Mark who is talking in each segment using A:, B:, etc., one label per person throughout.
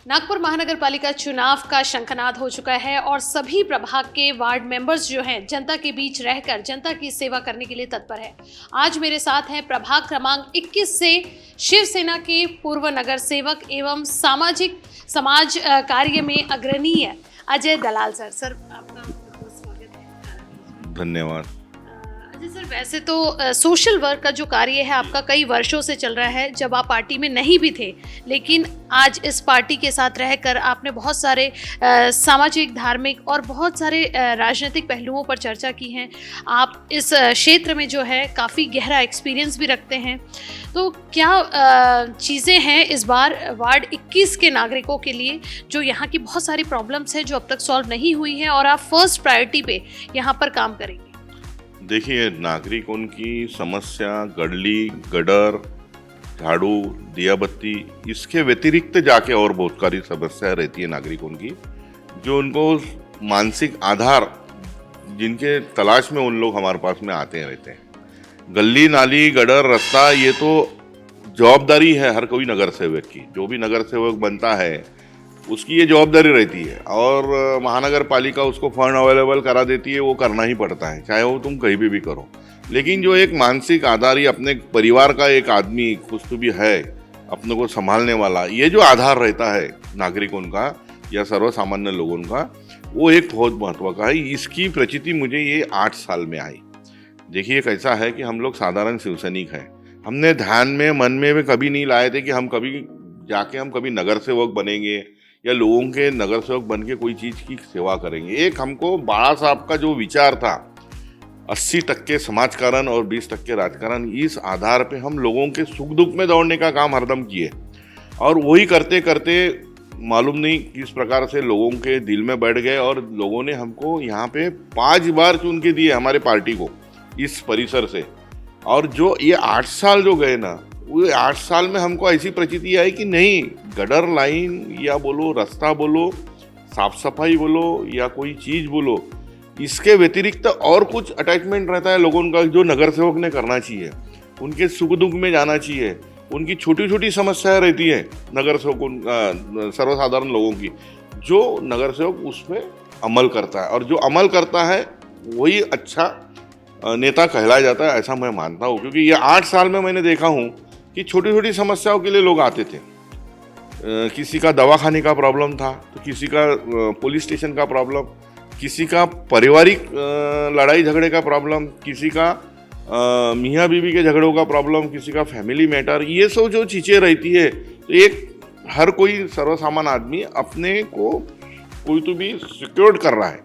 A: नागपुर महानगर पालिका चुनाव का शंखनाद हो चुका है और सभी प्रभाग के वार्ड मेंबर्स जो हैं जनता के बीच रहकर जनता की सेवा करने के लिए तत्पर है। आज मेरे साथ हैं प्रभाग क्रमांक 21 से शिवसेना के पूर्व नगर सेवक एवं समाज कार्य में अग्रणीय अजय दलाल सर। सर आपका बहुत स्वागत है।
B: धन्यवाद।
A: अजय सर, वैसे तो सोशल वर्क का जो कार्य है आपका कई वर्षों से चल रहा है, जब आप पार्टी में नहीं भी थे, लेकिन आज इस पार्टी के साथ रहकर आपने बहुत सारे सामाजिक, धार्मिक और बहुत सारे राजनीतिक पहलुओं पर चर्चा की है। आप इस क्षेत्र में जो है काफ़ी गहरा एक्सपीरियंस भी रखते हैं। तो क्या चीज़ें हैं इस बार वार्ड 21 के नागरिकों के लिए जो यहाँ की बहुत सारी प्रॉब्लम्स हैं जो अब तक सॉल्व नहीं हुई हैं और आप फर्स्ट प्रायोरिटी पे यहाँ पर काम करेंगे?
B: देखिए, नागरिक उनकी समस्या गली गटर, झाड़ू, दिया बत्ती, इसके व्यतिरिक्त जाके और बहुत सारी समस्या रहती है नागरिकों की, जो उनको मानसिक आधार जिनके तलाश में उन लोग हमारे पास में आते रहते हैं। गली नाली गटर रास्ता, ये तो जवाबदारी है हर कोई नगर सेवक की। जो भी नगर सेवक बनता है उसकी ये जवाबदारी रहती है और महानगर पालिका उसको फंड अवेलेबल करा देती है, वो करना ही पड़ता है, चाहे वो तुम कहीं भी करो। लेकिन जो एक मानसिक आधार, ये अपने परिवार का एक आदमी खुद तो भी है, अपने को संभालने वाला, ये जो आधार रहता है नागरिकों का या सर्वसामान्य लोगों का, वो एक बहुत महत्व का है। इसकी प्रचिति मुझे ये 8 साल में आई। देखिए, कैसा है कि हम लोग साधारण शिवसैनिक हैं। हमने ध्यान में मन में कभी नहीं लाए थे कि हम कभी नगर सेवक बनेंगे या लोगों के नगर सेवक बन के कोई चीज़ की सेवा करेंगे। एक हमको बाला साहब का जो विचार था, 80% समाजकारण और 20% राजकारण, इस आधार पे हम लोगों के सुख दुख में दौड़ने का काम हरदम किए और वही करते करते मालूम नहीं किस प्रकार से लोगों के दिल में बैठ गए और लोगों ने हमको यहाँ पे 5 बार चुन के दिए हमारे पार्टी को इस परिसर से। और जो ये 8 साल जो गए ना, वो 8 साल में हमको ऐसी प्रचिति आई कि नहीं, गटर लाइन या बोलो, रास्ता बोलो, साफ सफाई बोलो या कोई चीज़ बोलो, इसके व्यतिरिक्त और कुछ अटैचमेंट रहता है लोगों का जो नगर सेवक ने करना चाहिए। उनके सुख दुख में जाना चाहिए, उनकी छोटी छोटी समस्याएं रहती है नगर सेवकों, सर्वसाधारण लोगों की, जो नगर सेवक उस पर अमल करता है और जो अमल करता है वही अच्छा नेता कहलाया जाता है, ऐसा मैं मानता हूँ। क्योंकि ये 8 साल में मैंने देखा हूँ कि छोटी छोटी समस्याओं के लिए लोग आते थे। किसी का दवाखाने का प्रॉब्लम था तो किसी का पुलिस स्टेशन का प्रॉब्लम, किसी का पारिवारिक लड़ाई झगड़े का प्रॉब्लम, किसी का मियाँ बीवी के झगड़ों का प्रॉब्लम, किसी का फैमिली मैटर, ये सब जो चीज़ें रहती है, तो एक हर कोई सर्वसामान्य आदमी अपने को कोई तो भी सिक्योर्ड कर रहा है,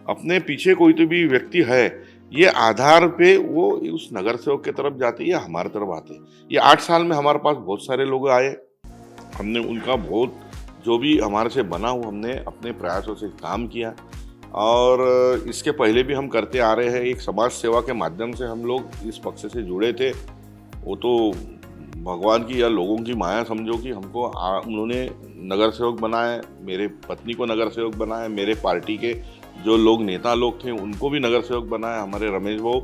B: अपने पीछे कोई तो भी व्यक्ति है, ये आधार पे वो उस नगर सेवक की तरफ जाते या हमारे तरफ आते। ये 8 साल में हमारे पास बहुत सारे लोग आए, हमने उनका बहुत जो भी हमारे से बना वो हमने अपने प्रयासों से काम किया। और इसके पहले भी हम करते आ रहे हैं, एक समाज सेवा के माध्यम से हम लोग इस पक्ष से जुड़े थे। वो तो भगवान की या लोगों की माया समझो कि हमको उन्होंने नगर सेवक बनाए, मेरे पत्नी को नगर सेवक बनाए, मेरे पार्टी के जो लोग नेता लोग थे उनको भी नगर सेवक बनाया, हमारे रमेश भाऊ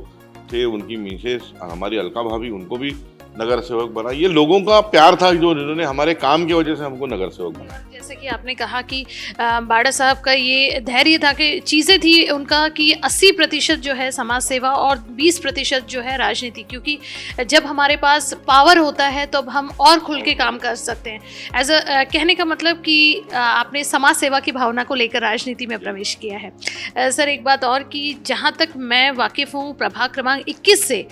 B: थे, उनकी मिसेस हमारी अलका भाभी, उनको भी नगर सेवक बना। ये लोगों का प्यार था जो जिन्होंने हमारे काम की वजह से हमको नगर सेवक बनाया।
A: जैसे कि आपने कहा कि बाड़ा साहब का ये धैर्य था कि चीज़ें थी उनका कि 80% जो है समाज सेवा और 20% जो है राजनीति, क्योंकि जब हमारे पास पावर होता है तो अब हम और खुल के काम कर सकते हैं। एज अ कहने का मतलब कि आपने समाज सेवा की भावना को लेकर राजनीति में प्रवेश किया है। सर, एक बात और कि जहाँ तक मैं वाकिफ़ हूँ प्रभाग क्रमांक 21 से,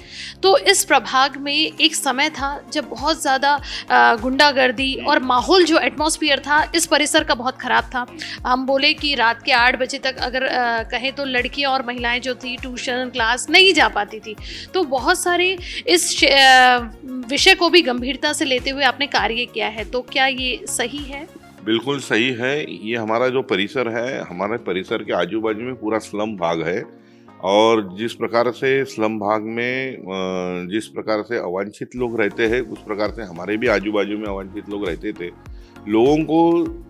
A: तो इस प्रभाग में एक समय था जब बहुत ज़्यादा गुंडागर्दी और माहौल जो एटमॉस्फेयर था इस परिसर का बहुत ख़राब था। हम बोले कि रात के 8 बजे तक अगर कहें तो लड़कियां और महिलाएं जो थी ट्यूशन क्लास नहीं जा पाती थी। तो बहुत सारे इस विषय को भी गंभीरता से लेते हुए आपने कार्य किया है, तो क्या ये सही है?
B: बिल्कुल सही है। ये हमारा जो परिसर है, हमारे परिसर के आजू बाजू में पूरा स्लम भाग है और जिस प्रकार से स्लम भाग में जिस प्रकार से अवांछित लोग रहते हैं, उस प्रकार से हमारे भी आजू बाजू में अवांछित लोग रहते थे। लोगों को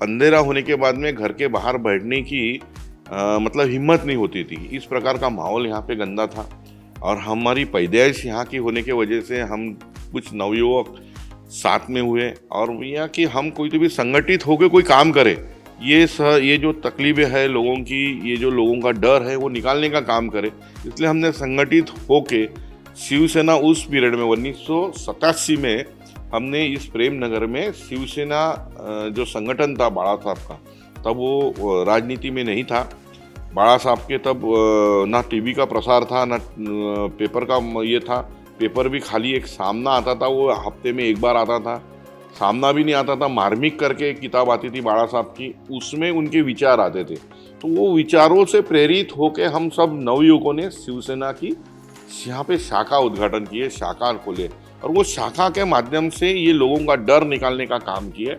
B: अंधेरा होने के बाद में घर के बाहर बैठने की मतलब हिम्मत नहीं होती थी। इस प्रकार का माहौल यहाँ पे गंदा था और हमारी पैदाइश यहाँ की होने की वजह से हम कुछ नवयुवक साथ में हुए और भैया कि हम कोई तो भी संगठित होकर कोई काम करे, ये जो तकलीफें है लोगों की, ये जो लोगों का डर है वो निकालने का काम करे। इसलिए हमने संगठित होके शिवसेना उस पीरियड में 1987 में हमने इस प्रेम नगर में शिवसेना जो संगठन था बाड़ा साहब का, तब वो राजनीति में नहीं था। बाड़ा साहब के तब ना टीवी का प्रसार था ना पेपर का ये था। पेपर भी खाली एक सामना आता था, वो हफ्ते में एक बार आता था। सामना भी नहीं आता था, मार्मिक करके एक किताब आती थी बाड़ा साहब की, उसमें उनके विचार आते थे। तो वो विचारों से प्रेरित होके हम सब नवयुवकों ने शिवसेना की यहाँ पे शाखा उद्घाटन किए, शाखा खोले और वो शाखा के माध्यम से ये लोगों का डर निकालने का काम किए।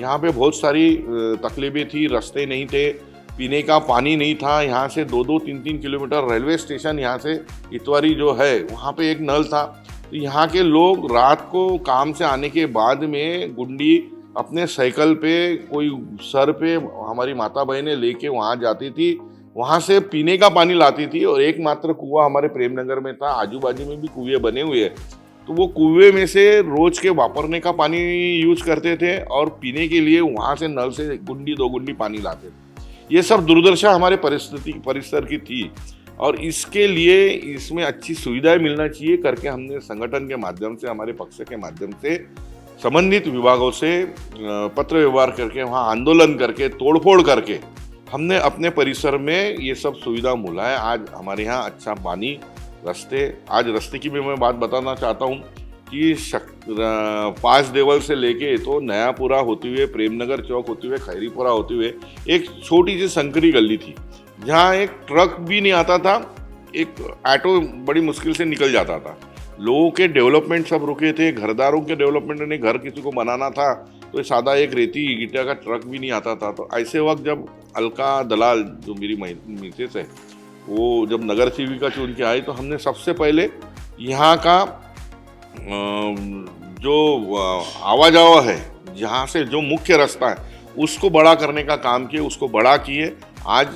B: यहाँ पे बहुत सारी तकलीफें थी, रास्ते नहीं थे, पीने का पानी नहीं था। यहाँ से 2-2, 3-3 किलोमीटर रेलवे स्टेशन यहाँ से इतवारी जो है वहाँ पे एक नल था। तो यहाँ के लोग रात को काम से आने के बाद में गुंडी अपने साइकिल पे, कोई सर पे हमारी माता बहनें लेके वहाँ जाती थी, वहाँ से पीने का पानी लाती थी। और एकमात्र कुआं हमारे प्रेमनगर में था, आजू बाजू में भी कुएं बने हुए हैं, तो वो कुएं में से रोज के वापरने का पानी यूज करते थे और पीने के लिए वहाँ से नल से गुंडी 2 गुंडी पानी लाते थे। ये सब दुर्दशा हमारे परिसर की थी और इसके लिए इसमें अच्छी सुविधाएं मिलना चाहिए करके हमने संगठन के माध्यम से, हमारे पक्ष के माध्यम से संबंधित विभागों से पत्र व्यवहार करके, वहाँ आंदोलन करके, तोड़फोड़ करके हमने अपने परिसर में ये सब सुविधा मिला है। आज हमारे यहाँ अच्छा पानी, रास्ते, आज रास्ते की भी मैं बात बताना चाहता हूँ कि 5 देवल से लेके तो नयापुरा होते हुए, प्रेमनगर चौक होते हुए, खैरीपुरा होते हुए एक छोटी सी संकरी गली थी जहाँ एक ट्रक भी नहीं आता था, एक ऑटो बड़ी मुश्किल से निकल जाता था। लोगों के डेवलपमेंट सब रुके थे, घरदारों के डेवलपमेंट ने, घर किसी को बनाना था तो सादा एक रेती ईटा का ट्रक भी नहीं आता था। तो ऐसे वक्त जब अलका दलाल जो मेरी मिसेस है वो जब नगर सेविका चुन के आई, तो हमने सबसे पहले यहाँ का जो आवाजावा है, जहाँ से जो मुख्य रास्ता है उसको बड़ा करने का काम किए, उसको बड़ा किए। आज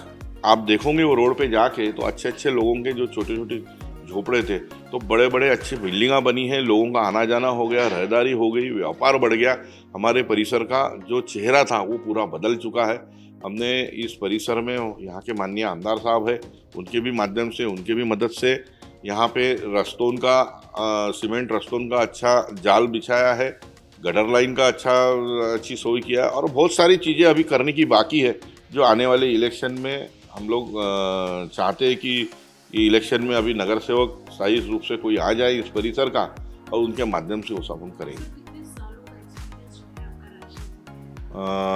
B: आप देखोगे वो रोड पे जाके तो अच्छे अच्छे लोगों के जो छोटे छोटे झोपड़े थे तो बड़े बड़े अच्छी बिल्डिंगां बनी हैं, लोगों का आना जाना हो गया, रहदारी हो गई, व्यापार बढ़ गया। हमारे परिसर का जो चेहरा था वो पूरा बदल चुका है। हमने इस परिसर में यहाँ के माननीय आमदार साहब है, उनके भी माध्यम से, उनके भी मदद से यहाँ पे रस्तों का सीमेंट रस्तों का अच्छा जाल बिछाया है, गटर लाइन का अच्छी सोई किया है और बहुत सारी चीज़ें अभी करने की बाकी है जो आने वाले इलेक्शन में हम लोग चाहते हैं कि इलेक्शन में अभी नगर सेवक सही रूप से कोई आ जाए इस परिसर का और उनके माध्यम से वो सब हम करेंगे।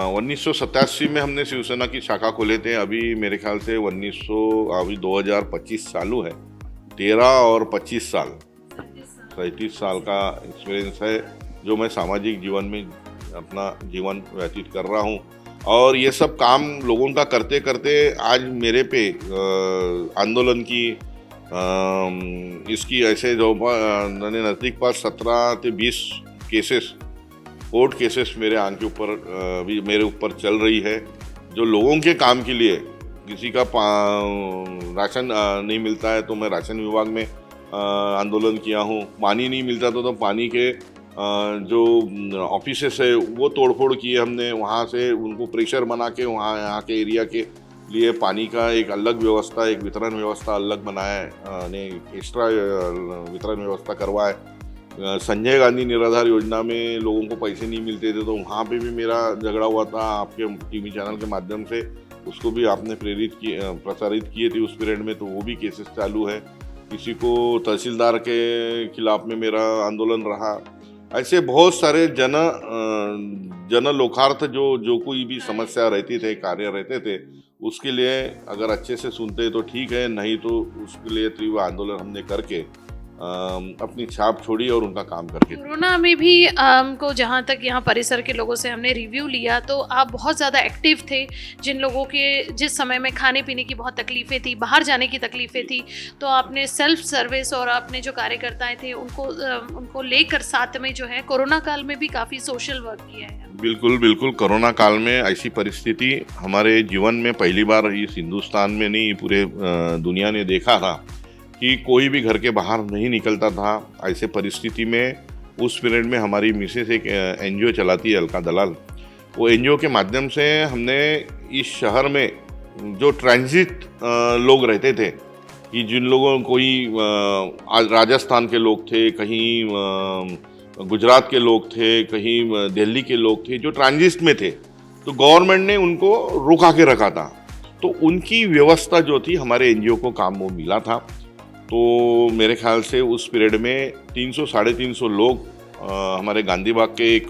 B: 1987 में हमने शिवसेना की शाखा खोले थे। अभी मेरे ख्याल से 2025 चालू है, 13 और 25 साल, 37 साल का एक्सपीरियंस है जो मैं सामाजिक जीवन में अपना जीवन व्यतीत कर रहा हूँ। और ये सब काम लोगों का करते करते आज मेरे पे आंदोलन की इसकी ऐसे जो नज़दीक पास 17 से 20 केसेस, कोर्ट केसेस मेरे आन के ऊपर भी मेरे ऊपर चल रही है, जो लोगों के काम के लिए। किसी का राशन नहीं मिलता है तो मैं राशन विभाग में आंदोलन किया हूँ, पानी नहीं मिलता तो पानी के जो ऑफिसेस है वो तोड़फोड़ किए हमने, वहाँ से उनको प्रेशर बना के वहाँ यहाँ के एरिया के लिए पानी का एक अलग व्यवस्था, एक वितरण व्यवस्था अलग बनाया है, ने एक्स्ट्रा वितरण व्यवस्था करवाए। संजय गांधी निराधार योजना में लोगों को पैसे नहीं मिलते थे तो वहाँ पे भी मेरा झगड़ा हुआ था आपके टीवी चैनल के माध्यम से, उसको भी आपने प्रसारित किए थे उस पीरियड में, तो वो भी केसेस चालू है। किसी को तहसीलदार के खिलाफ में मेरा आंदोलन रहा। ऐसे बहुत सारे जन लोकार्थ जो कोई भी समस्या रहती थे, कार्य रहते थे, उसके लिए अगर अच्छे से सुनते तो ठीक है, नहीं तो उसके लिए तीव्र आंदोलन हमने करके अपनी छाप छोड़ी और उनका काम करके।
A: कोरोना में भी हमको जहाँ तक यहाँ परिसर के लोगों से हमने रिव्यू लिया तो आप बहुत ज़्यादा एक्टिव थे। जिन लोगों के जिस समय में खाने पीने की बहुत तकलीफ़ें थी, बाहर जाने की तकलीफ़ें थी, तो आपने सेल्फ सर्विस और आपने जो कार्यकर्ताएं थे उनको लेकर साथ में जो है कोरोना काल में भी काफ़ी सोशल वर्क किया है।
B: बिल्कुल बिल्कुल, कोरोना काल में ऐसी परिस्थिति हमारे जीवन में पहली बार इस हिंदुस्तान में नहीं पूरे दुनिया ने देखा था कि कोई भी घर के बाहर नहीं निकलता था। ऐसे परिस्थिति में उस पीरियड में हमारी मिसेस एक एनजीओ चलाती है अलका दलाल, वो एनजीओ के माध्यम से हमने इस शहर में जो ट्रांजिट लोग रहते थे कि जिन लोगों कोई राजस्थान के लोग थे, कहीं गुजरात के लोग थे, कहीं दिल्ली के लोग थे जो ट्रांजिट में थे, तो गवर्नमेंट ने उनको रोका के रखा था। तो उनकी व्यवस्था जो थी हमारे एनजीओ को काम वो मिला था। तो मेरे ख्याल से उस पीरियड में 300-350 लोग हमारे गांधी बाग के एक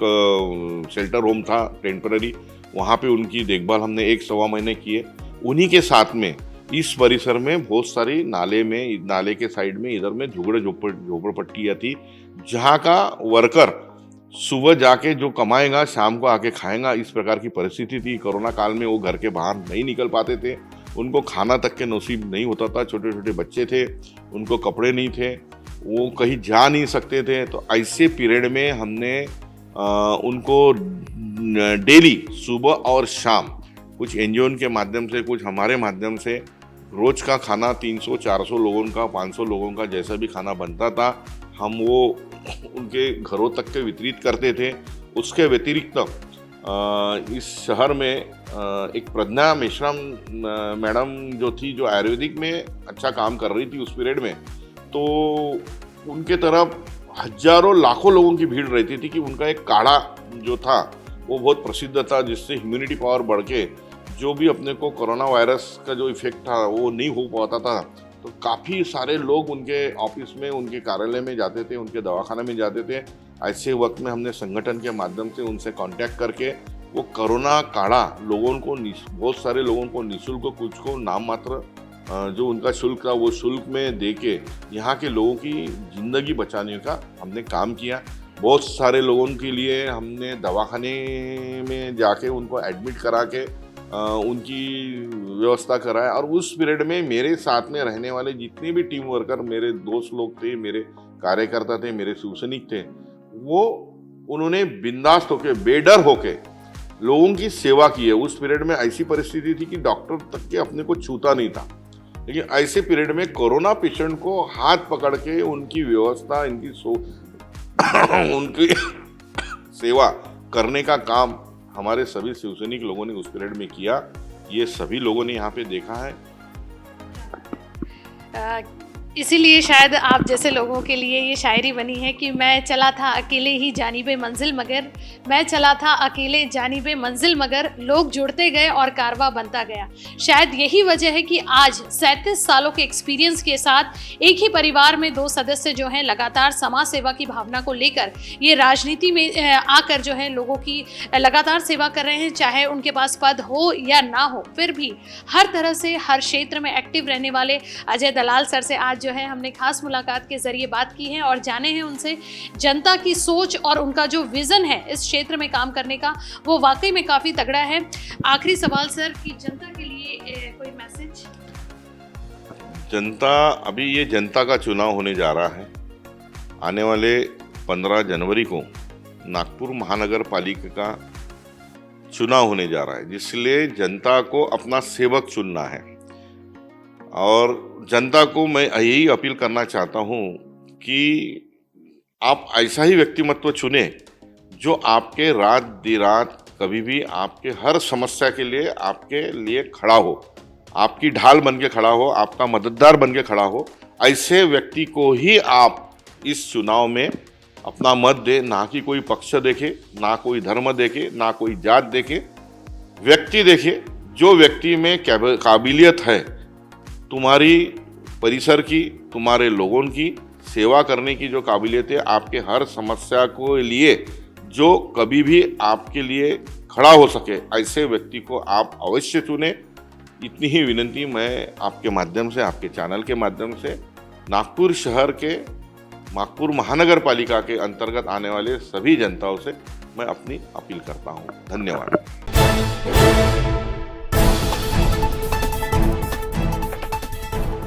B: शेल्टर होम था टेम्पररी, वहाँ पे उनकी देखभाल हमने 1-1.25 महीने किए। उन्हीं के साथ में इस परिसर में बहुत सारी नाले के साइड में इधर में झोपड़पट्टियाँ थी, जहाँ का वर्कर सुबह जाके जो कमाएगा शाम को आके खाएगा, इस प्रकार की परिस्थिति थी। कोरोना काल में वो घर के बाहर नहीं निकल पाते थे, उनको खाना तक के नसीब नहीं होता था, छोटे छोटे बच्चे थे, उनको कपड़े नहीं थे, वो कहीं जा नहीं सकते थे। तो ऐसे पीरियड में हमने उनको डेली सुबह और शाम कुछ एनजीओ के माध्यम से, कुछ हमारे माध्यम से रोज का खाना 300-400 लोगों का, 500 लोगों का जैसा भी खाना बनता था, हम वो उनके घरों तक के वितरित करते थे। उसके व्यतिरिक्त इस शहर में एक प्रज्ञा मेश्राम मैडम जो थी, जो आयुर्वेदिक में अच्छा काम कर रही थी उस पीरियड में, तो उनके तरफ हजारों लाखों लोगों की भीड़ रहती थी कि उनका एक काढ़ा जो था वो बहुत प्रसिद्ध था, जिससे इम्यूनिटी पावर बढ़ के जो भी अपने को कोरोना वायरस का जो इफेक्ट था वो नहीं हो पाता था। तो काफ़ी सारे लोग उनके ऑफिस में, उनके कार्यालय में जाते थे, उनके दवाखाने में जाते थे। ऐसे वक्त में हमने संगठन के माध्यम से उनसे कांटेक्ट करके वो कोरोना काढ़ा लोगों को, बहुत सारे लोगों को निःशुल्क, कुछ को नाम मात्र जो उनका शुल्क था वो शुल्क में दे के यहाँ के लोगों की ज़िंदगी बचाने का हमने काम किया। बहुत सारे लोगों के लिए हमने दवाखाने में जाके उनको एडमिट करा के उनकी व्यवस्था कराया। और उस पीरियड में मेरे साथ में रहने वाले जितने भी टीम वर्कर, मेरे दोस्त लोग थे, मेरे कार्यकर्ता थे, मेरे शिवसैनिक थे, वो उन्होंने बिंदास होके, बेडर होके लोगों की सेवा की है। उस पीरियड में ऐसी परिस्थिति थी कि डॉक्टर तक के अपने को छूता नहीं था, लेकिन ऐसे पीरियड में कोरोना पेशेंट को हाथ पकड़ के उनकी व्यवस्था, उनकी सेवा करने का काम हमारे सभी शिवसैनिक लोगों ने उस पीरियड में किया। ये सभी लोगों ने यहाँ पे देखा है।
A: इसीलिए शायद आप जैसे लोगों के लिए ये शायरी बनी है कि मैं चला था अकेले ही जानिबे मंजिल मगर, मैं चला था अकेले जानिबे मंजिल मगर, लोग जुड़ते गए और कारवा बनता गया। शायद यही वजह है कि आज 37 सालों के एक्सपीरियंस के साथ एक ही परिवार में 2 सदस्य जो हैं लगातार समाज सेवा की भावना को लेकर ये राजनीति में आकर जो है लोगों की लगातार सेवा कर रहे हैं। चाहे उनके पास पद हो या ना हो, फिर भी हर तरह से हर क्षेत्र में एक्टिव रहने वाले अजय दलाल सर से आज जो है हमने खास मुलाकात के जरिए बात की है और जाने हैं उनसे जनता की सोच और उनका जो विजन है इस क्षेत्र में काम करने का, वो वाकई में काफी तगड़ा है। आखिरी सवाल सर कि जनता के लिए कोई मैसेज?
B: जनता, अभी ये जनता का चुनाव होने जा रहा है। आने वाले 15 जनवरी को नागपुर महानगर पालिका का चुनाव होने जा रहा है, जिसलिए जनता को अपना सेवक चुनना है। और जनता को मैं यही अपील करना चाहता हूँ कि आप ऐसा ही व्यक्तिमत्व चुने जो आपके रात दिरात कभी भी आपके हर समस्या के लिए आपके लिए खड़ा हो, आपकी ढाल बन के खड़ा हो, आपका मददगार बन के खड़ा हो। ऐसे व्यक्ति को ही आप इस चुनाव में अपना मत दे, ना कि कोई पक्ष देखे, ना कोई धर्म देखे, ना कोई जात देखे, व्यक्ति देखे। जो व्यक्ति में काबिलियत है तुम्हारी परिसर की, तुम्हारे लोगों की सेवा करने की जो काबिलियत है, आपके हर समस्या को लिए जो कभी भी आपके लिए खड़ा हो सके, ऐसे व्यक्ति को आप अवश्य चुने। इतनी ही विनती मैं आपके माध्यम से, आपके चैनल के माध्यम से नागपुर शहर के, नागपुर महानगर पालिका के अंतर्गत आने वाले सभी जनताओं से मैं अपनी अपील करता हूँ। धन्यवाद।